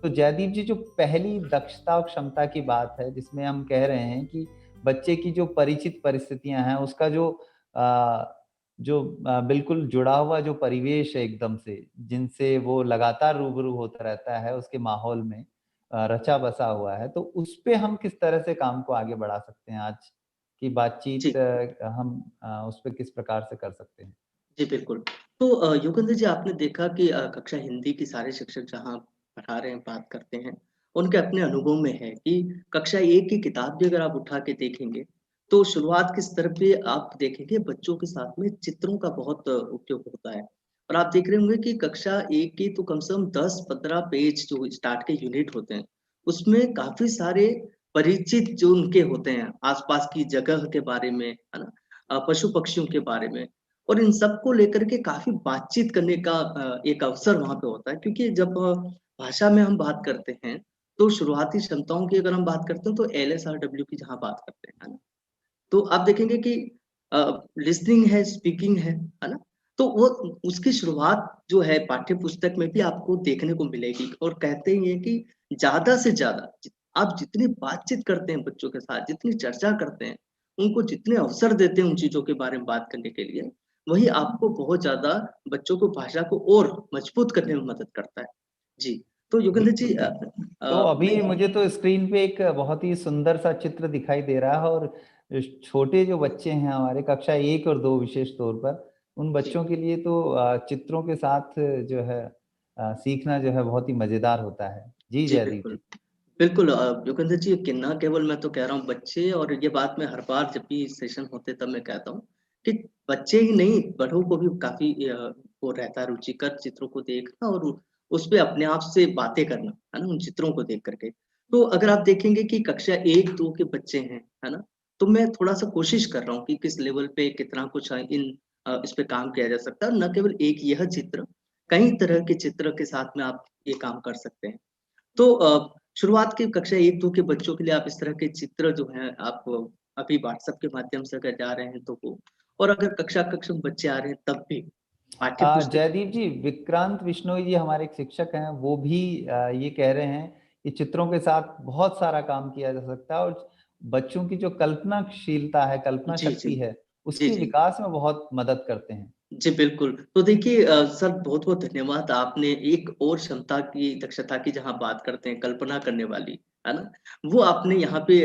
तो जयदीप जी, जो पहली दक्षता और क्षमता की बात है, जिसमें हम कह रहे हैं कि बच्चे की जो परिचित परिस्थितियाँ हैं, उसका बिल्कुल जुड़ा हुआ जो परिवेश है एकदम से, जिनसे वो लगातार रूबरू होता रहता है, उसके माहौल में रचा-बसा हुआ है, तो उसपे हम किस तरह से काम को आगे बढ़ा सकते हैं आज की बातचीत जी, हम उसपे किस प्रकार से कर सकते हैं? जी, बिल्कुल। तो योगेंद्र जी आपने देखा कि कक्षा हिंदी की सारे शिक्षक जहाँ पढ़ा रहे हैं, बात करते हैं, उनके अपने अनुभव में है कि कक्षा 1 की किताब भी अगर आप उठा के देखेंगे, तो शुरुआत के स्तर पे आप देखेंगे बच्चों के साथ में चित्रों का बहुत उपयोग होता है। और आप देख रहे होंगे कि कक्षा 1 की तो कम से कम 10-15 पेज जो स्टार्ट के यूनिट होते हैं, उसमें काफ़ी सारे परिचित जो उनके होते हैं, आस-पास की जगह के बारे में, है ना? पशु-पक्षियों के बारे में और इन सबको लेकर के काफ़ी बातचीत करने का एक अवसर वहाँ पे होता है क्योंकि जब भाषा में हम बात करते हैं, तो शुरुआती क्षमताओं की अगर हम बात करते हैं तो एलएसआरडब्ल्यू की जहाँ बात करते हैं, है ना? तो आप देखेंगे कि लिसनिंग है, स्पीकिंग है ना? तो वो उसकी शुरुआत जो है पाठ्य पुस्तक में भी आपको देखने को मिलेगी और कहते ही हैं कि ज़्यादा से ज़्यादा आप जितनी बातचीत करते हैं बच्चों के साथ, जितनी चर्चा करते हैं, उनको जितने अवसर देते हैं उन चीज़ों के बारे में बात करने के लिए, वही आपको बहुत ज़्यादा बच्चों को भाषा को और मजबूत करने में मदद करता है। जी, तो योगेंद्र जी बिल्कुल, बिल्कुल। तो मैं अभी मुझे तो स्क्रीन पे एक बहुत ही सुंदर सा चित्र दिखाई दे रहा है और छोटे जो बच्चे हैं हमारे कक्षा 1 और 2 विशेष तौर पर, उन जी, बच्चों के लिए तो चित्रों के साथ जो है सीखना जो है बहुत ही मज़ेदार होता है। जी, जी, जयदीप बिल्कुल। जी। बिल्कुल योगेंद्र जी कि ना केवल मैं तो कह रहा हूँ बच्चे और ये बात मैं हर बार जब भी सेशन होते तब मैं कहता हूँ कि बच्चे ही नहीं बड़ों को भी काफ़ी वो रहता है रुचिकर चित्रों को देखना और उस पे अपने आप से बातें करना, है ना? उन चित्रों को देख कर के। तो अगर आप देखेंगे कि कक्षा 1-2 के बच्चे हैं, है ना? तो मैं थोड़ा-सा कोशिश कर रहा हूँ कि किस लेवल पे कितना कुछ इस पे काम किया जा सकता है और न केवल एक यह चित्र, कई तरह के चित्र के साथ में आप ये काम कर सकते हैं। तो शुरुआत की कक्षा 1-2 के बच्चों के लिए आप इस तरह के चित्र जो हैं आप अभी व्हाट्सएप के माध्यम से अगर जा रहे हैं तो वो और अगर कक्षा-कक्षा में बच्चे आ रहे हैं तब भी पाठ्य पुस्तक जयदीप जी, विक्रांत बिश्नोई जी हमारे एक शिक्षक हैं, वो भी ये कह रहे हैं कि चित्रों के साथ बहुत सारा काम किया जा सकता है और बच्चों की जो कल्पनाशीलता है, कल्पना जी, जी। शक्ति है, जी, उसके जी। विकास में बहुत मदद करते हैं। जी, बिल्कुल। तो देखिए सर बहुत-बहुत धन्यवाद आपने एक और क्षमता की, दक्षता की जहाँ बात करते हैं कल्पना करने वाली, है ना? वो आपने यहाँ पे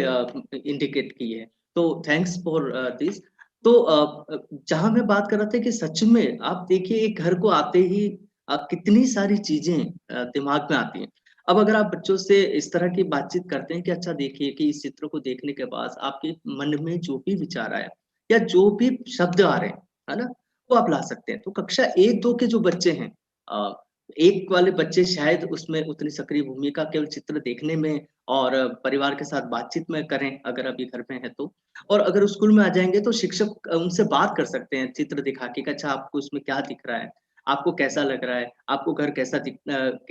इंडिकेट की है। तो थैंक्स फॉर दिस। तो जहाँ मैं बात कर रहा था कि सच में आप देखिए एक घर को आते ही कितनी सारी चीज़ें दिमाग में आती हैं। अब अगर आप बच्चों से इस तरह की बातचीत करते हैं कि अच्छा देखिए कि इस चित्र को देखने के बाद आपके मन में जो भी विचार आया या जो भी शब्द आ रहे हैं, है ना? वो आप ला सकते हैं। तो कक्षा 1-2 के जो बच्चे हैं अ, 1 वाले बच्चे शायद उसमें उतनी सक्रिय भूमिका केवल चित्र देखने में और परिवार के साथ बातचीत में करें, अगर अभी घर में हैं तो। और अगर स्कूल में आ जाएँगे तो शिक्षक उनसे बात कर सकते हैं चित्र दिखा के कि अच्छा आपको इसमें क्या दिख रहा है? आपको कैसा लग रहा है? आपको घर कैसा कि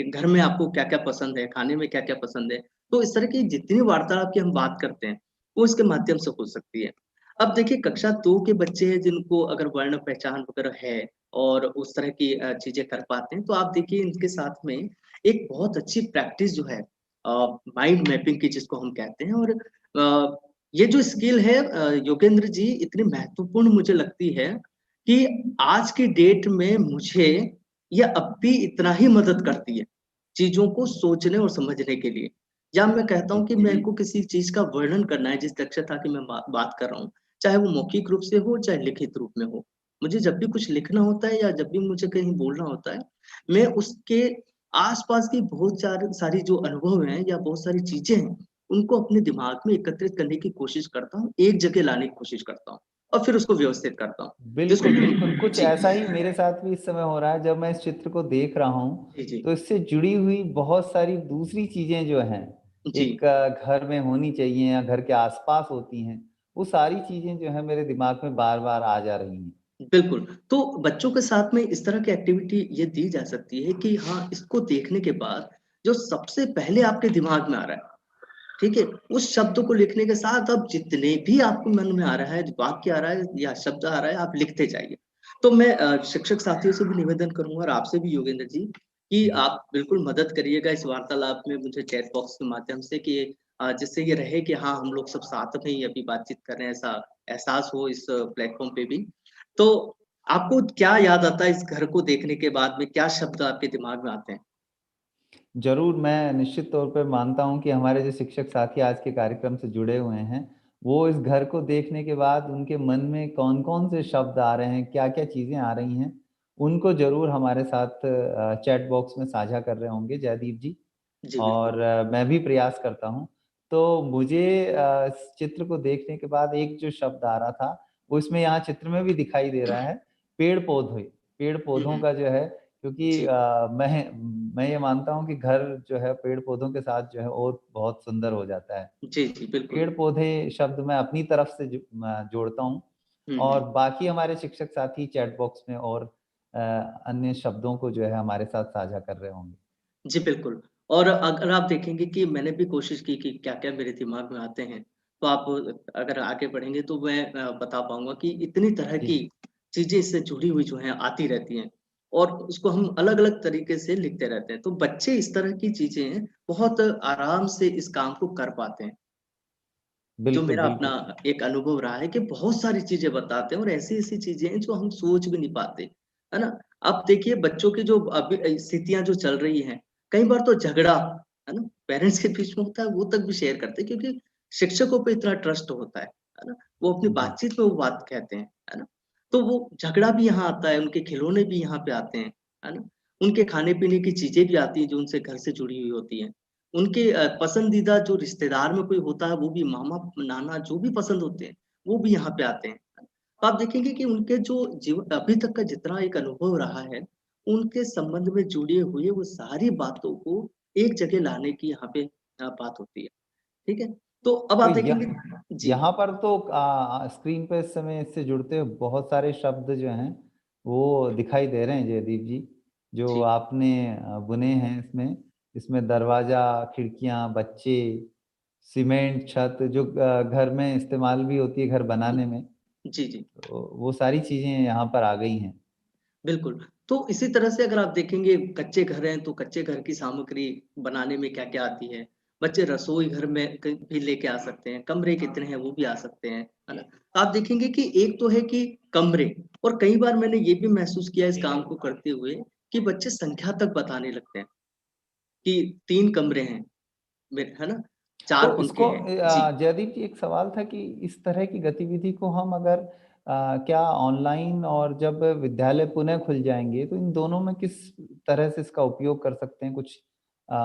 घर में आपको क्या-क्या पसंद है? खाने में क्या-क्या पसंद है? तो इस तरह की जितनी वार्तालाप की हम बात करते हैं, वो इसके माध्यम से हो सकती है। अब देखिए कक्षा 2 के बच्चे हैं जिनको अगर वर्ण पहचान वगैरह है और उस तरह की चीज़ें कर पाते हैं, तो आप देखिए इनके साथ में एक बहुत अच्छी प्रैक्टिस जो है माइंड मैपिंग की जिसको हम कहते हैं और ये जो स्किल है योगेंद्र जी इतनी महत्वपूर्ण मुझे लगती है कि आज की डेट में मुझे ये अब भी इतना ही मदद करती है, चीज़ों को सोचने और समझने के लिए। या मैं कहता जी, हूँ कि मेरे को किसी चीज़ का वर्णन करना है जिस दक्षता की मैं बात कर रहा हूँ, चाहे वो मौखिक रूप से हो, चाहे लिखित रूप में हो। मुझे जब भी कुछ लिखना होता है या जब भी मुझे कहीं बोलना होता है, मैं उसके आस-पास की बहुत सारी जो अनुभव हैं या बहुत सारी चीज़ें हैं, उनको अपने दिमाग में एकत्रित करने की कोशिश करता हूँ, एक जगह लाने की कोशिश करता हूँ और फिर उसको व्यवस्थित करता हूँ। जिसको बिल्कुल, बिल्कुल। कुछ जी, ऐसा ही मेरे साथ भी इस समय हो रहा है, जब मैं इस चित्र को देख रहा हूँ, जी, जी, तो इससे जुड़ी हुई बहुत सारी दूसरी चीज़ें जो हैं, जी। एक घर में होनी चाहिए या घर के आस-पास होती हैं, वो सारी चीज़ें जो हैं मेरे दिमाग में बार-बार आ जा रही हैं। बिल्कुल, तो बच्चों के साथ में इस तरह की एक्टिविटी ये दी जा सकती है कि हाँ, इसको देखने के बाद जो सबसे पहले आपके दिमाग में आ रहा है, ठीक है? उस शब्द को लिखने के साथ अब जितने भी आपके मन में आ रहा है, वाक्य आ रहा है या शब्द आ रहा है, आप लिखते जाइए। तो मैं शिक्षक साथियों से भी निवेदन करूँगा और आपसे भी योगेंद्र जी कि जी। आप बिल्कुल मदद करिएगा इस वार्तालाप में मुझे चैट बॉक्स के माध्यम से कि जिससे ये रहे कि हाँ, हम लोग सब साथ में ही अभी बातचीत कर रहे हैं, ऐसा एहसास हो इस प्लेटफ़ॉर्म पे भी। तो आपको क्या याद आता है इस घर को देखने के बाद में, क्या शब्द आपके दिमाग में आते हैं? ज़रूर, मैं निश्चित तौर पे मानता हूँ कि हमारे जो शिक्षक साथी आज के कार्यक्रम से जुड़े हुए हैं, वो इस घर को देखने के बाद उनके मन में कौन-कौन से शब्द आ रहे हैं, क्या-क्या चीज़ें आ रही हैं, उनको ज़रूर हमारे साथ चैट बॉक्स में साझा कर रहे होंगे जयदीप जी। जी, बिल्कुल। और मैं भी प्रयास करता हूँ। तो मुझे इस चित्र को देखने के बाद एक जो शब्द आ रहा था, वो इसमें यहाँ चित्र में भी दिखाई दे रहा है, पेड़-पौधे। हुँ, पेड़-पौधों हुँ। का जो है क्योंकि जी। मैं ये मानता हूँ कि घर जो है पेड़-पौधों के साथ जो है और बहुत सुंदर हो जाता है। जी, जी, बिल्कुल। पेड़-पौधे शब्द मैं अपनी तरफ से जोड़ता हूँ हुँ, और हुँ। बाकी हमारे शिक्षक साथी चैट बॉक्स में और अन्य शब्दों को जो है हमारे साथ साझा कर रहे होंगे। जी, बिल्कुल। और अगर आप देखेंगे कि मैंने भी कोशिश की कि क्या-क्या मेरे दिमाग में आते हैं, तो आप अगर आगे बढ़ेंगे तो मैं बता पाऊँगा कि इतनी तरह जी। की चीज़ें इससे जुड़ी हुई जो हैं आती रहती हैं और उसको हम अलग-अलग तरीके से लिखते रहते हैं। तो बच्चे इस तरह की चीज़ें बहुत आराम से इस काम को कर पाते हैं। जो बिल्कुल, मेरा अपना बिल्कुल। एक अनुभव रहा है कि बहुत सारी चीज़ें बताते हैं और ऐसी-ऐसी चीज़ें हैं जो हम सोच भी नहीं पाते, है ना? अब देखिए बच्चों की जो अभी स्थितियाँ जो चल रही हैं, कई बार तो झगड़ा, है ना? पेरेंट्स के बीच में होता है, वो तक भी शेयर करते हैं क्योंकि शिक्षकों पे इतना ट्रस्ट होता है ना? वो अपनी जी। बातचीत में वो बात कहते हैं, है ना? तो वो झगड़ा भी यहाँ आता है, उनके खिलौने भी यहाँ पे आते हैं, है ना? उनके खाने-पीने की चीज़ें भी आती हैं जो उनसे घर से जुड़ी हुई होती हैं। उनके पसंदीदा जो रिश्तेदार में कोई होता है, वो भी मामा, नाना जो भी पसंद होते हैं, वो भी यहाँ पे आते हैं। तो आप देखेंगे कि उनके जो अभी तक का जितना एक अनुभव रहा है, उनके संबंध में जुड़े हुए वो सारी बातों को एक जगह लाने की यहाँ पे बात होती है। ठीक है? तो अब तो आप देखेंगे जी, यहाँ पर तो स्क्रीन पे इस समय इससे जुड़ते हुए बहुत सारे शब्द जो हैं, वो दिखाई दे रहे हैं जयदीप जी, जो जी। आपने बुने हैं इसमें। इसमें दरवाज़ा, खिड़कियाँ, बच्चे, सीमेंट, छत जो घर में इस्तेमाल भी होती है घर हुँ, बनाने में, जी, जी। तो वो सारी चीज़ें यहाँ पर आ गई हैं। बिल्कुल। तो इसी तरह से अगर आप देखेंगे कच्चे घर हैं, तो कच्चे घर की सामग्री बनाने में क्या-क्या आती है। बच्चे रसोई घर में क भी लेके आ सकते हैं, कमरे कितने हैं वो भी आ सकते हैं, है ना? आप देखेंगे कि एक तो है कि कमरे और कई बार मैंने ये भी महसूस किया इस काम को करते हुए कि बच्चे संख्या तक बताने लगते हैं कि 3 कमरे हैं है ना? 4 तो पंखे इसको हैं। जी। जयदीप जी एक सवाल था कि इस तरह की गतिविधि को हम अगर क्या ऑनलाइन और जब विद्यालय पुनः खुल जाएँगे, तो इन दोनों में किस तरह से इसका उपयोग कर सकते हैं? कुछ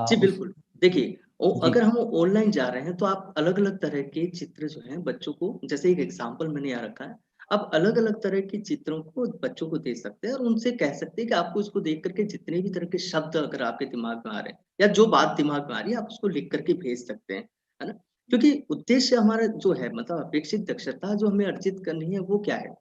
जी, उस बिल्कुल। देखिए, जी, अगर हम ऑनलाइन जा रहे हैं तो आप अलग-अलग तरह के चित्र जो हैं बच्चों को जैसे एक एग्ज़ाम्पल मैंने यहाँ रखा है। आप अलग-अलग तरह के चित्रों को बच्चों को दे सकते हैं और उनसे कह सकते हैं कि आपको इसको देख कर के जितने भी तरह के शब्द अगर आपके दिमाग में आ रहे हैं या जो बात दिमाग में आ रही है आप उसको लिख कर के भेज सकते हैं, है ना? क्योंकि उद्देश्य हमारा जो है मतलब अपेक्षित दक्षता जो हमें अर्जित करनी है वो क्या है?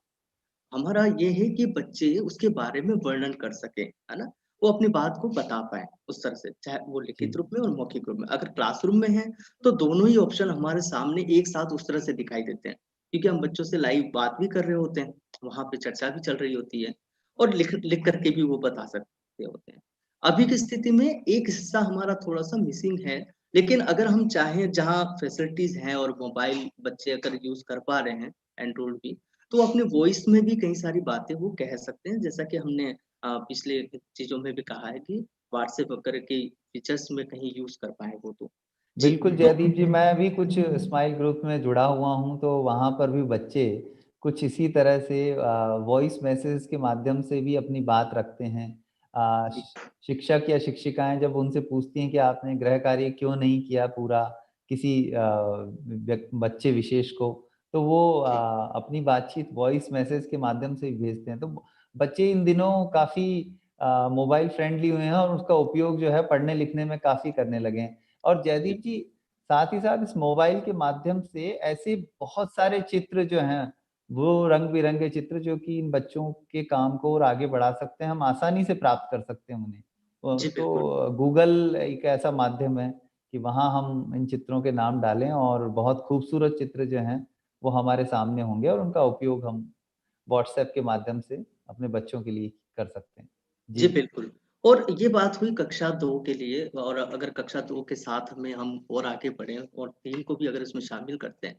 हमारा ये है कि बच्चे उसके बारे में वर्णन कर सकें, है ना? वो अपनी बात को बता पाएँ उस तरह से, चाहे वो जी। लिखित रूप में और मौखिक रूप में। अगर क्लासरूम में हैं, तो दोनों ही ऑप्शन हमारे सामने एक साथ उस तरह से दिखाई देते हैं, क्योंकि हम बच्चों से लाइव बात भी कर रहे होते हैं, वहाँ पे चर्चा भी चल रही होती है और लिख लिख कर के भी वो बता सकते होते हैं। अभी की स्थिति में एक हिस्सा हमारा थोड़ा-सा मिसिंग है, लेकिन अगर हम चाहें जहाँ फैसिलिटीज़ हैं और मोबाइल बच्चे अगर यूज़ कर पा रहे हैं, एंड्रॉइड भी, तो अपने वॉइस में भी कई सारी बातें वो कह सकते हैं, जैसा कि हमने पिछले चीज़ों में भी कहा है कि व्हाट्सएप वगैरह के फीचर्स में कहीं यूज़ कर पाएँ वो तो। जी, बिल्कुल तो जयदीप जी, मैं भी कुछ स्माइल ग्रुप में जुड़ा हुआ हूँ, तो वहाँ पर भी बच्चे कुछ इसी तरह से वॉइस मैसेज के माध्यम से भी अपनी बात रखते हैं। जी, शिक्षक या शिक्षिकाएँ जब उनसे पूछती हैं कि आपने गृह कार्य क्यों नहीं किया पूरा किसी बच्चे विशेष को, तो वो जी, अपनी बातचीत वॉइस मैसेज के माध्यम से ही भेजते हैं। तो बच्चे इन दिनों काफ़ी मोबाइल फ्रेंडली हुए हैं और उसका उपयोग जो है पढ़ने-लिखने में काफ़ी करने लगे हैं। और जी, जयदीप जी, साथ ही साथ इस मोबाइल के माध्यम से ऐसे बहुत सारे चित्र जो हैं, वो रंग-बिरंगे चित्र जो कि इन बच्चों के काम को और आगे बढ़ा सकते हैं, हम आसानी से प्राप्त कर सकते हैं उन्हें। जी, बिल्कुल। तो गूगल एक ऐसा माध्यम है कि वहाँ हम इन चित्रों के नाम डालें और बहुत खूबसूरत चित्र जो हैं, वो हमारे सामने होंगे और उनका उपयोग हम व्हाट्सएप के माध्यम से अपने बच्चों के लिए कर सकते हैं। जी, जी, बिल्कुल। और ये बात हुई कक्षा 2 के लिए और अगर कक्षा 2 के साथ में हम और आगे बढ़े और 3 को भी अगर इसमें शामिल करते हैं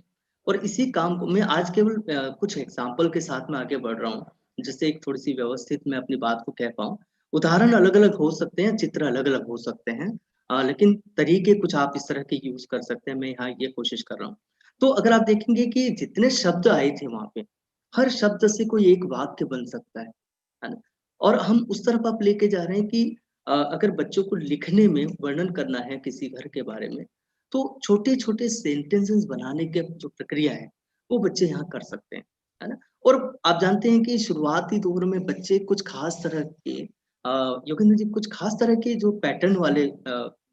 और इसी काम को मैं आज केवल कुछ एग्ज़ाम्पल के साथ में आगे बढ़ रहा हूँ, जिससे एक थोड़ी-सी व्यवस्थित मैं अपनी बात को कह पाऊँ। उदाहरण अलग-अलग हो सकते हैं, चित्र अलग-अलग हो सकते हैं लेकिन तरीके कुछ आप इस तरह के यूज़ कर सकते हैं, मैं यहाँ ये कोशिश कर रहा हूँ। तो अगर आप देखेंगे कि जितने शब्द आए थे वहाँ पे, हर शब्द से कोई एक वाक्य बन सकता है ना? और हम उस तरफ आप लेके जा रहे हैं कि अगर बच्चों को लिखने में वर्णन करना है किसी घर के बारे में, तो छोटे-छोटे सेंटेंसेस बनाने की जो प्रक्रिया है, वो बच्चे यहाँ कर सकते हैं, है ना? और आप जानते हैं कि शुरुआती दौर में बच्चे कुछ खास तरह के योगेंद्र जी कुछ खास तरह के जो पैटर्न वाले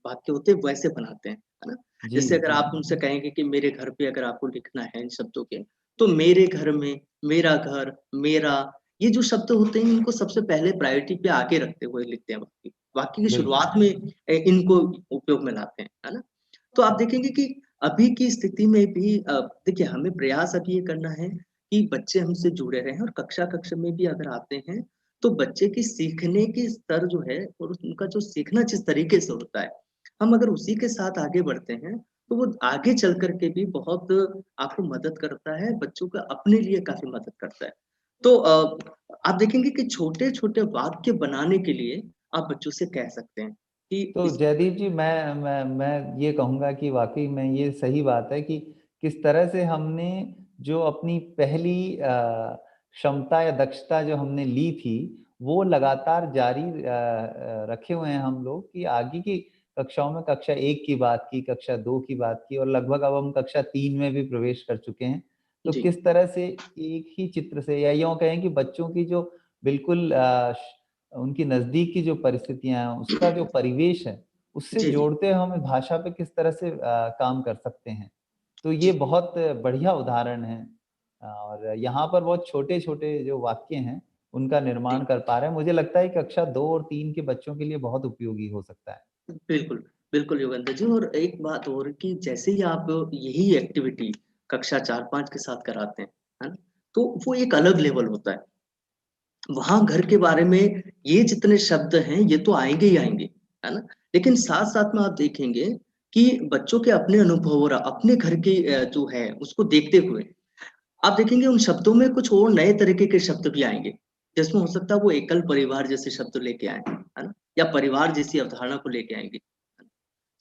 वाक्य होते हैं वैसे बनाते हैं, है ना? जी, जैसे अगर जी। आप उनसे कहेंगे कि मेरे घर पे अगर आपको लिखना है इन शब्दों के, तो मेरे घर में, मेरा घर, मेरा ये जो शब्द होते हैं इनको सबसे पहले प्रायोरिटी पे आगे रखते हुए लिखते हैं वाक्य। वाक्य की बिल्कुल। शुरुआत में इनको उपयोग में लाते हैं, है ना? तो आप देखेंगे कि अभी की स्थिति में भी देखिए हमें प्रयास अब ये करना है कि बच्चे हमसे जुड़े रहें और कक्षा-कक्षा में भी अगर आते हैं, तो बच्चे की सीखने की स्तर जो है और उनका जो सीखना जिस तरीके से होता है, हम अगर उसी के साथ आगे बढ़ते हैं, तो वो आगे चल कर के भी बहुत आपको मदद करता है, बच्चों को अपने लिए काफ़ी मदद करता है। तो आप देखेंगे कि छोटे-छोटे वाक्य बनाने के लिए आप बच्चों से कह सकते हैं कि तो इस जयदीप जी मैं ये कहूँगा कि वाक़ई में ये सही बात है कि किस तरह से हमने जो अपनी पहली क्षमता या दक्षता जो हमने ली थी, वो लगातार जारी रखे हुए हैं हम लोग कि आगे की कक्षाओं में कक्षा 1 की बात की, कक्षा 2 की बात की और लगभग अब हम कक्षा 3 में भी प्रवेश कर चुके हैं। तो जी, किस तरह से एक ही चित्र से या यूँ कहें कि बच्चों की जो बिल्कुल उनकी नज़दीक की जो परिस्थितियाँ हैं, उसका जो परिवेश है, उससे जी, जी, जोड़ते हुए हम भाषा पे किस तरह से काम कर सकते हैं। तो ये जी, बहुत बढ़िया उदाहरण है और यहाँ पर बहुत छोटे-छोटे जो वाक्य हैं, उनका जी, निर्माण कर पा रहे हैं। मुझे लगता है कक्षा 2 और 3 के बच्चों के लिए बहुत उपयोगी हो सकता है। बिल्कुल, बिल्कुल योगेंद्र जी और एक बात और कि जैसे ही आप यही एक्टिविटी कक्षा 4-5 के साथ कराते हैं, है ना? तो वो एक अलग लेवल होता है। वहाँ घर के बारे में ये जितने शब्द हैं, ये तो आएँगे ही आएँगे, है ना? लेकिन साथ-साथ में आप देखेंगे कि बच्चों के अपने अनुभव और अपने घर की जो है, उसको देखते हुए आप देखेंगे उन शब्दों में कुछ और नए तरीके के शब्द भी आएँगे। जिसमें हो सकता है वो एकल परिवार जैसे शब्द लेके आएँ, है ना? या परिवार जैसी अवधारणा को लेके आएँगे।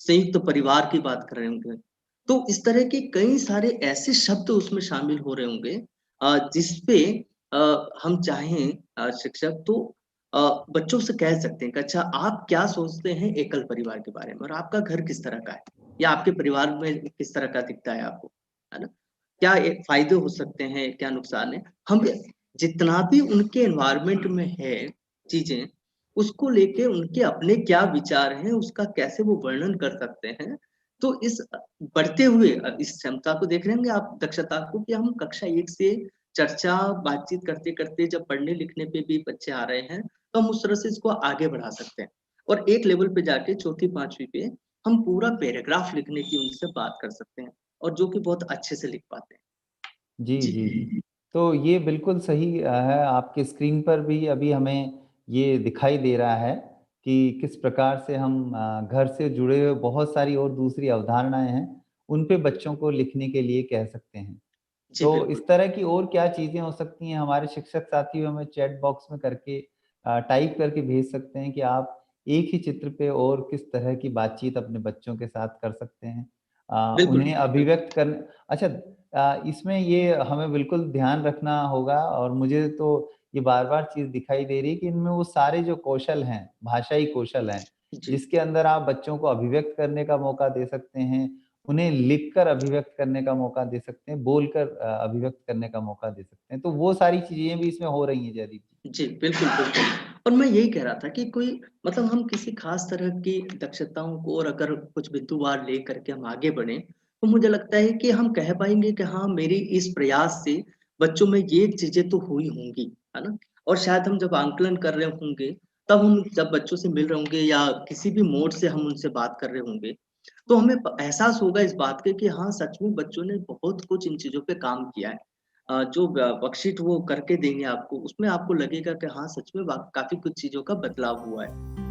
संयुक्त परिवार की बात कर रहे होंगे। तो इस तरह के कई सारे ऐसे शब्द उसमें शामिल हो रहे होंगे जिसपे अ, हम चाहें शिक्षक तो अ, बच्चों से कह सकते हैं कि अच्छा आप क्या सोचते हैं एकल परिवार के बारे में और आपका घर किस तरह का है? या आपके परिवार में किस तरह का दिखता है आपको? है ना? क्या फ़ायदे हो सकते हैं, क्या नुकसान है? हम जितना भी उनके एनवायरनमेंट में है चीज़ें, उसको लेके उनके अपने क्या विचार हैं, उसका कैसे वो वर्णन कर सकते हैं। तो इस बढ़ते हुए इस क्षमता को देख रहे होंगे आप दक्षता को कि हम कक्षा 1 से चर्चा, बातचीत करते-करते जब पढ़ने-लिखने पे भी बच्चे आ रहे हैं, तो हम उस तरह से इसको आगे बढ़ा सकते हैं। और एक लेवल पे जाके चौथी, 5वीं पे हम पूरा पैराग्राफ लिखने की उनसे बात कर सकते हैं और जो कि बहुत अच्छे से लिख पाते हैं। जी, जी। जी। तो ये बिल्कुल सही है, आपकी स्क्रीन पर भी अभी हमें ये दिखाई दे रहा है कि किस प्रकार से हम घर से जुड़े हुए बहुत सारी और दूसरी अवधारणाएँ हैं, उन पे बच्चों को लिखने के लिए कह सकते हैं। जी, तो बिल्कुल। इस तरह की और क्या चीज़ें हो सकती हैं, हमारे शिक्षक साथी हमें चैट बॉक्स में करके टाइप करके भेज सकते हैं कि आप एक ही चित्र पे और किस तरह की बातचीत अपने बच्चों के साथ कर सकते हैं। बिल्कुल, उन्हें अभिव्यक्त कर अच्छा इसमें ये हमें बिल्कुल ध्यान रखना होगा और मुझे तो ये बार-बार चीज़ दिखाई दे रही है कि इनमें वो सारे जो कौशल हैं, भाषाई कौशल हैं, जी, जिसके अंदर आप बच्चों को अभिव्यक्त करने का मौका दे सकते हैं, उन्हें लिखकर अभिव्यक्त करने का मौका दे सकते हैं, बोलकर अभिव्यक्त करने का मौका दे सकते हैं। तो वो सारी चीज़ें भी इसमें हो रही हैं जयदीप जी। जी, बिल्कुल, बिल्कुल। और मैं यही कह रहा था कि कोई मतलब हम किसी ख़ास तरह की दक्षताओं को और अगर कुछ बिंदुवार लेकर के हम आगे बढ़ें, तो मुझे लगता है कि हम कह पाएँगे कि हाँ, मेरी इस प्रयास से बच्चों में ये चीज़ें तो हुई होंगी, है ना? और शायद हम जब आंकलन कर रहे होंगे, तब हम जब बच्चों से मिल रहे होंगे या किसी भी मोड से हम उनसे बात कर रहे होंगे, तो हमें प एहसास होगा इस बात के कि हाँ, सच में बच्चों ने बहुत कुछ इन चीज़ों पे काम किया है। जो वर्कशीट वो करके देंगे आपको, उसमें आपको लगेगा कि हाँ, सच में वा काफ़ी कुछ चीज़ों का बदलाव हुआ है।